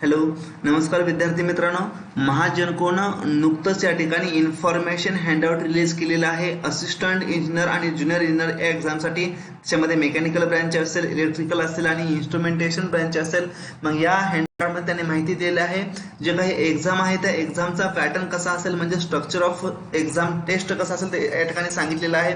Hello, नमस्कार विद्यार्थी मित्रांनो. महाजनकोनं नुकतंच या ठिकाणी इन्फॉर्मेशन हँडआउट रिलीज केलेला आहे असिस्टंट इंजिनियर आणि ज्युनियर इंजिनियर या एक्झामसाठी. त्याच्यामध्ये मेकॅनिकल ब्रँच असेल, इलेक्ट्रिकल असेल आणि इन्स्ट्रुमेंटेशन ब्रँच असेल. मग या हँडआउटमध्ये त्यांनी माहिती दिली आहे जे काही एक्झाम आहे त्या एक्झामचा पॅटर्न कसा असेल, म्हणजे स्ट्रक्चर ऑफ एक्झाम टेस्ट कसं असेल ते या ठिकाणी सांगितलेलं आहे.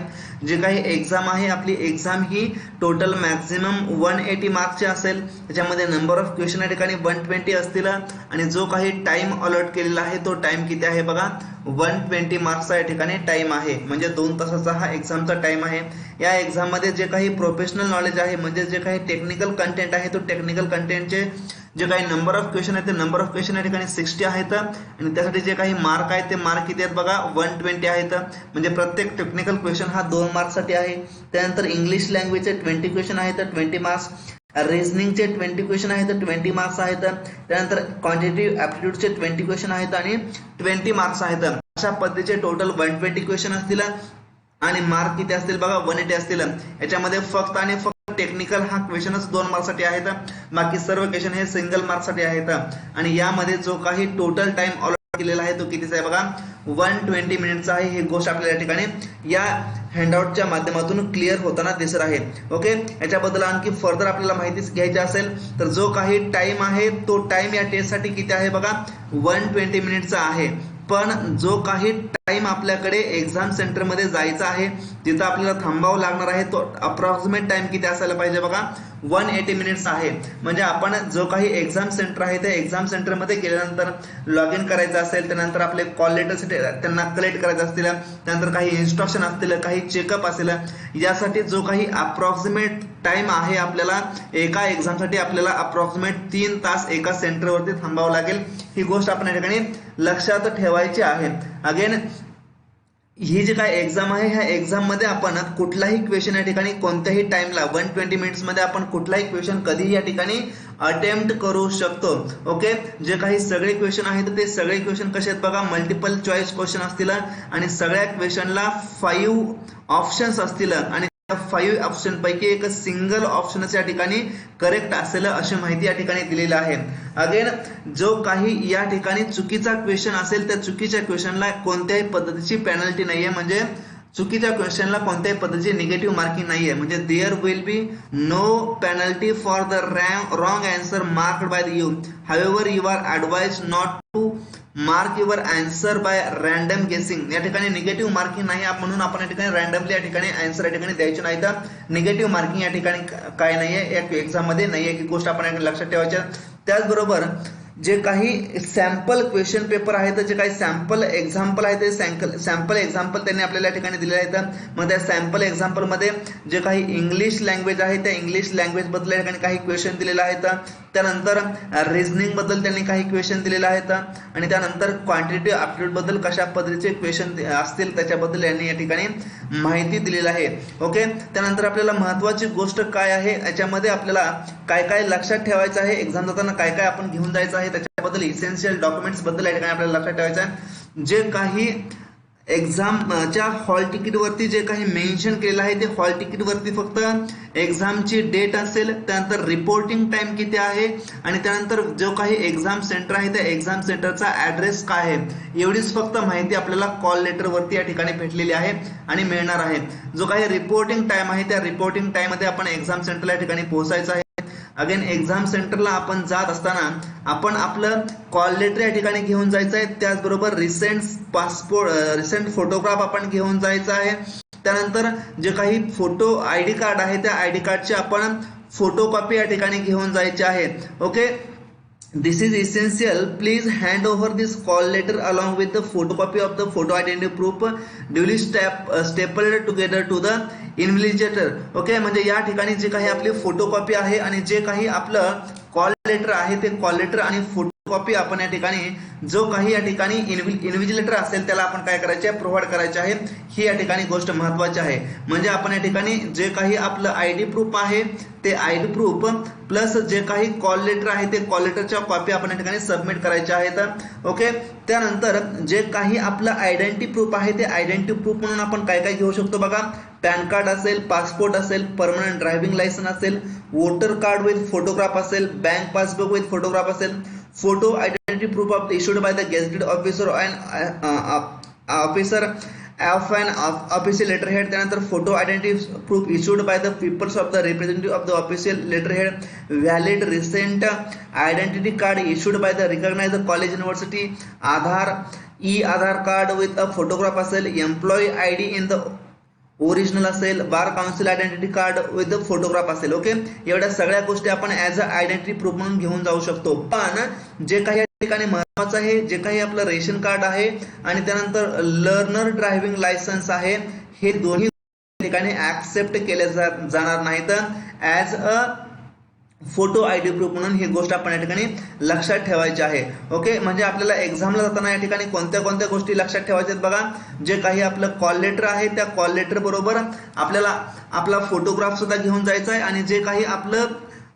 जे काही एक्झाम आहे आपली एक्झाम ही टोटल मॅक्झिमम 180 मार्क्सची असेल. त्याच्यामध्ये नंबर ऑफ क्वेश्चन या ठिकाणी 120 असतील आणि जो काही टाइम अलॉट केलेला आहे तो टाइम किती आहे बघा, 120 मार्क्सचा या ठिकाणी टाइम आहे. म्हणजे 2 तासाचा हा एक्झामचा टाइम आहे. या एक्झाम मध्ये जे काही प्रोफेशनल नॉलेज आहे, म्हणजे जे काही टेक्निकल कंटेंट आहे, तो टेक्निकल कंटेंटचे जे काही नंबर ऑफ क्वेश्चन आहेत ते नंबर ऑफ क्वेश्चन या ठिकाणी 60 आहेत आणि त्यासाठी जे काही मार्क आहेत ते मार्क किती आहेत बघा, 120 आहेत. म्हणजे प्रत्येक टेक्निकल क्वेश्चन हा 2 मार्क्ससाठी आहे. त्यानंतर इंग्लिश लँग्वेजचे 20 क्वेश्चन आहेत, 20 मार्क्स. रिझनिंगचे 20 क्वेश्चन आहेत, 20 मार्क्स आहेत. त्यानंतर क्वांटिटेटिव्ह ॲप्टिट्यूडचे 20 क्वेश्चन आहेत आणि 20 मार्क्स आहेत. अशा पद्धतीचे टोटल 120 क्वेश्चन असतील आणि मार्क किती असतील बघा, 180 असतील. याच्यामध्ये फक्त आणि फक्त टेक्निकल हा क्वेश्चनच 2 मार्क्ससाठी आहेत, बाकी सर्व क्वेश्चन हे सिंगल मार्क्ससाठी आहेत. आणि यामध्ये जो काही टोटल टाइम अलॉट केलेला आहे तो कितीचा आहे बघा, 120 मिनिटचा आहे. ही गोष्ट आपल्याला या ठिकाणी या हँडआउटच्या माध्यमातून क्लिअर होताना दिसत आहे. ओके, याच्याबद्दल आणखी फर्दर आपल्याला माहिती घ्यायची असेल तर जो काही टाइम आहे तो टाइम या टेस्टसाठी किती आहे बघा, 120 मिनिटचा आहे. पण जो काही टाइम आपल्याकडे एक्झाम सेंटरमध्ये जायचा आहे, तिथं आपल्याला थांबावं लागणार आहे, तो अप्रॉक्सिमेट टाइम किती असायला पाहिजे बघा, 180 मिनिट्स आहे. म्हणजे आपण जो काही एक्झाम सेंटर आहे त्या एक्झाम सेंटरमध्ये गेल्यानंतर लॉग इन करायचं असेल, त्यानंतर आपले कॉल लेटर्स त्यांना कलेक्ट करायचे असतील, त्यानंतर काही इन्स्ट्रक्शन असतील, काही चेकअप असेल, यासाठी जो काही अप्रॉक्सिमेट टाइम आहे आपल्याला एका एक्झामसाठी आपल्याला अप्रॉक्सिमेट 3 तास एका सेंटरवरती थांबावं लागेल. ही गोष्ट आपण या ठिकाणी लक्षात ठेवायची आहे. अगेन ही जी काय एक्झाम आहे ह्या एक्झाम मध्ये आपण कुठलाही क्वेश्चन या ठिकाणी कोणत्याही टाइमला 120 मिनिट्स मध्ये आपण कुठलाही क्वेश्चन कधीही या ठिकाणी अटेम्प्ट करू शकतो. ओके, जे काही सगळे क्वेश्चन आहेत ते सगळे क्वेश्चन कसे आहेत बघा, मल्टिपल चॉईस क्वेश्चन असतील आणि सगळ्या क्वेश्चनला 5 ऑप्शन्स असतील आणि 5 ऑप्शन पैकी एक सिंगल ऑप्शनच या ठिकाणी करेक्ट असेल अशी माहिती या ठिकाणी दिलेली आहे. अगेन जो काही या ठिकाणी चुकीचा क्वेश्चन असेल त्या चुकीच्या क्वेश्चनला कोणत्याही पद्धतीची पेनल्टी नाहीये. म्हणजे चुकीच्या क्वेश्चनला कोणत्याही पद्धतीची निगेटिव्ह मार्किंग नाहीये. म्हणजे there will be no penalty for the wrong answer marked by you. However you are advised not to mark your answer by random guessing. या ठिकाणी निगेटिव्ह मार्किंग नाही, म्हणून आपण या ठिकाणी रॅन्डमली या ठिकाणी आन्सर या ठिकाणी द्यायचे नाही. तर निगेटिव्ह मार्किंग या ठिकाणी काय नाहीये, या एक्झाम मध्ये नाहीये. ही गोष्ट आपण लक्षात ठेवायची. त्याचबरोबर जे काही सॅम्पल क्वेश्चन पेपर आहेत, जे काही सॅम्पल एक्झाम्पल आहे ते सॅम्पल एक्झाम्पल त्यांनी आपल्याला या ठिकाणी दिलेले आहेत. मग त्या सॅम्पल एक्झाम्पल मध्ये जे काही इंग्लिश लँग्वेज आहे त्या इंग्लिश लँग्वेज बद्दल या ठिकाणी काही क्वेश्चन दिलेले आहेत. त्यानंतर रिझनिंग बद्दल त्यांनी काही क्वेश्चन दिलेले आहेत आणि त्यानंतर क्वांटिटेटिव्ह ॲप्टिट्यूड बद्दल कशा पद्धतीचे क्वेश्चन असतील त्याच्याबद्दल यांनी या ठिकाणी माहिती दिलेली आहे. ओके, त्यानंतर आपल्याला महत्वाची गोष्ट काय आहे, याच्यामध्ये आपल्याला काय काय लक्षात ठेवायचं आहे, एक्झाम जाताना काय काय आपण घेऊन जायचं आहे त्याच्याबद्दल इसेन्शियल डॉक्युमेंट्स बद्दल या ठिकाणी आपल्याला लक्षात ठेवायचं आहे. जे काही एक्झामच्या हॉल तिकीट वरती जे काही मेन्शन केलेलं आहे ते हॉल तिकीट वरती फक्त एक्झामची डेट असेल, त्यानंतर रिपोर्टिंग टाइम किती आहे आणि त्यानंतर जो काही एक्झाम सेंटर आहे त्या एक्झाम सेंटरचा ऍड्रेस काय आहे, एवढीच फक्त माहिती आपल्याला कॉल लेटर वरती या ठिकाणी भेटलेली आहे आणि मिळणार आहे. जो काही रिपोर्टिंग टाइम आहे त्या रिपोर्टिंग टाइम मध्ये आपण एक्झाम सेंटरला या ठिकाणी पोहोचायचं आहे. अगेन एक्झाम सेंटरला आपण जात असताना आपण आपलं कॉल लेटर या ठिकाणी घेऊन जायचं आहे. त्याचबरोबर रिसेंट फोटोग्राफ आपण घेऊन जायचं आहे. त्यानंतर जे काही फोटो आयडी कार्ड आहे त्या आयडी कार्डची आपण फोटोकॉपी या ठिकाणी घेऊन जायची आहे. Okay, this is essential. Please hand over this call letter along with the photocopy of the photo identity proof duly stapled together to the invigilator. Okay, म्हणजे या ठिकाणी जे काही आपली फोटोकॉपी आहे आणि जे काही आपलं कॉल लेटर आहे ते कॉल लेटर आणि फोटोकॉपी आपण या ठिकाणी जो काही या ठिकाणी इन्व्हिजिलेटर असेल त्याला आपण काय करायचे, प्रोव्हाइड करायचे आहे. ही या ठिकाणी गोष्ट महत्वाची आहे. म्हणजे आपण या ठिकाणी जे काही आपलं आयडी प्रूफ आहे ते आयडी प्रूफ प्लस जे काही कॉल लेटर आहे ते कॉल लेटरच्या कॉपी आपण या ठिकाणी सबमिट करायच्या आहेत. ओके, त्यानंतर जे काही आपलं आयडेंटिटी प्रूफ आहे ते आयडेंटिटी प्रूफ म्हणून आपण काय काय घेऊ शकतो बघा, पॅन कार्ड असेल, पासपोर्ट असेल, परमनंट ड्रायव्हिंग लायसन्स असेल, वोटर कार्ड विथ फोटोग्राफ असेल, बँक पासबुक विथ फोटोग्राफ असेल, photo identity proof of issued by the gazetted officer and officer of an official letterhead, त्यानंतर photo identity proof issued by the people's of the representative of the official letterhead, valid recent identity card issued by the recognised college university, Aadhaar Aadhaar card with a photograph असेल, employee I D in the original असेल, bar council identity card with photograph असेल. Okay, एवढ्या सगळ्या गोष्टी आपण as a identity proof म्हणून घेऊन जाऊ शकतो. पण जे काही या ठिकाणी महत्वाचं आहे, जे काही आपलं रेशन कार्ड आहे आणि त्यानंतर लर्नर ड्रायव्हिंग लायसन्स आहे, हे दोन्ही ठिकाणी ऍक्सेप्ट केले जाणार नाहीत as a photo ID proof म्हणून. ही गोष्ट आपण या ठिकाणी लक्षात ठेवायची आहे. ओके, म्हणजे आपल्याला एक्झामला जाताना या ठिकाणी कोणत्या कोणत्या गोष्टी लक्षात ठेवायच्या बघा. जे काही आपलं कॉल लेटर आहे त्या कॉल लेटर बरोबर आपल्याला आपला फोटोग्राफ सुद्धा घेऊन जायचा आहे आणि जे काही आपलं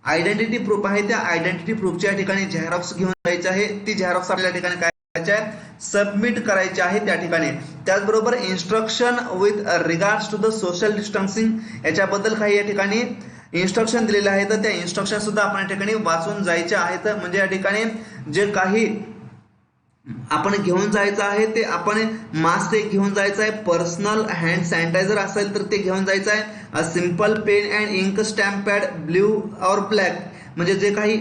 आयडेंटिटी प्रूफ आहे त्या आयडेंटिटी प्रूफच्या ठिकाणी झेरॉक्स घेऊन जायची आहे. ती झेरॉक्स आपल्या ठिकाणी काय करायची आहे, सबमिट करायची आहे त्या ठिकाणी. त्याचबरोबर instruction with regards to the social distancing, याच्याबद्दल काही या ठिकाणी इन्स्ट्रक्शन दिलेले आहेत, त्या इन्स्ट्रक्शन सुद्धा आपण या ठिकाणी वाचून जायचे आहेत. म्हणजे या ठिकाणी जे काही आपण घेऊन जायचं आहे ते आपण मास्क एक घेऊन जायचं आहे, पर्सनल हँड सॅनिटायझर असेल तर ते घेऊन जायचं आहे, a simple pen and ink stamp pad blue or black, म्हणजे जे काही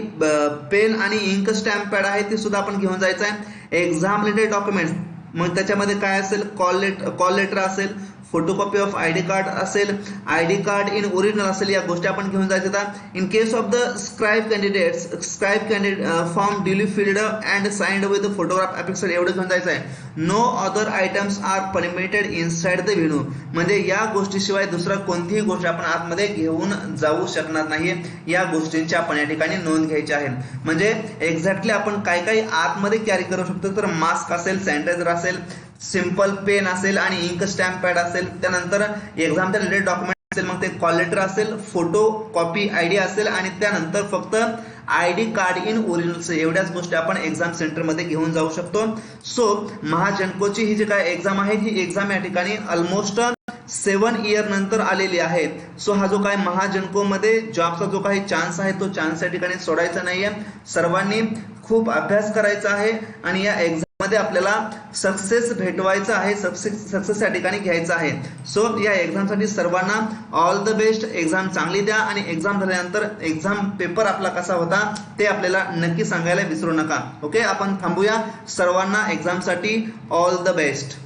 पेन आणि इंक स्टॅम्प पॅड आहे ते सुद्धा आपण घेऊन जायचं आहे. एक्झाम रिलेटेड डॉक्युमेंट्स, मग त्याच्यामध्ये काय असेल, कॉल लेटर असेल, फोटोकॉपी ऑफ आयडी कार्ड असेल, आयडी कार्ड इन ओरिजिनल असेल, या गोष्टी आपण घेऊन जायच्या. In case of the scribe candidate form duly filled and signed with photograph affixed, एवढं घेऊन जायचं आहे. No other items are permitted inside the venue, म्हणजे या गोष्टीशिवाय दुसरा कोणतीही गोष्ट आपण आतमध्ये घेऊन जाऊ शकणार नाही. या गोष्टींची आपण या ठिकाणी नोंद घ्यायची आहे. म्हणजे एक्झॅक्टली आपण काय काय आतमध्ये कॅरी करू शकतो, तर मास्क असेल, सॅनिटायझर असेल, सिंपल पेन असेल आणि इंक स्टॅम्प पॅड असेल, त्यानंतर एक्झामच्या रिलेटेड डॉक्युमेंट असेल, मग ते कॉल लेटर असेल, फोटो कॉपी आयडी असेल आणि त्यानंतर फक्त आयडी कार्ड इन ओरिजिनल, एवढ्याच गोष्टी आपण एक्झाम सेंटरमध्ये घेऊन जाऊ शकतो. सो महाजनकोची ही जी काय एक्झाम आहे, ही एक्झाम या ठिकाणी ऑलमोस्ट 7 इयर नंतर आलेली आहे. सो हा जो काय महाजनको मध्ये जॉबचा जो काही चान्स आहे तो चान्स या ठिकाणी सोडायचा नाहीये. सर्वांनी खूप अभ्यास करायचा आहे आणि या एक्झाम मध्ये आपल्याला सक्सेस भेटवायचा आहे, सक्सेस या ठिकाणी घ्यायचा आहे. सो या एक्झामसाठी सर्वांना ऑल द बेस्ट. एक्झाम चांगली द्या आणि एक्झाम झाल्यानंतर एक्झाम पेपर आपला कसा होता ते आपल्याला नक्की सांगायला विसरू नका. ओके, आपण थांबूया. सर्वांना एक्झामसाठी ऑल द बेस्ट.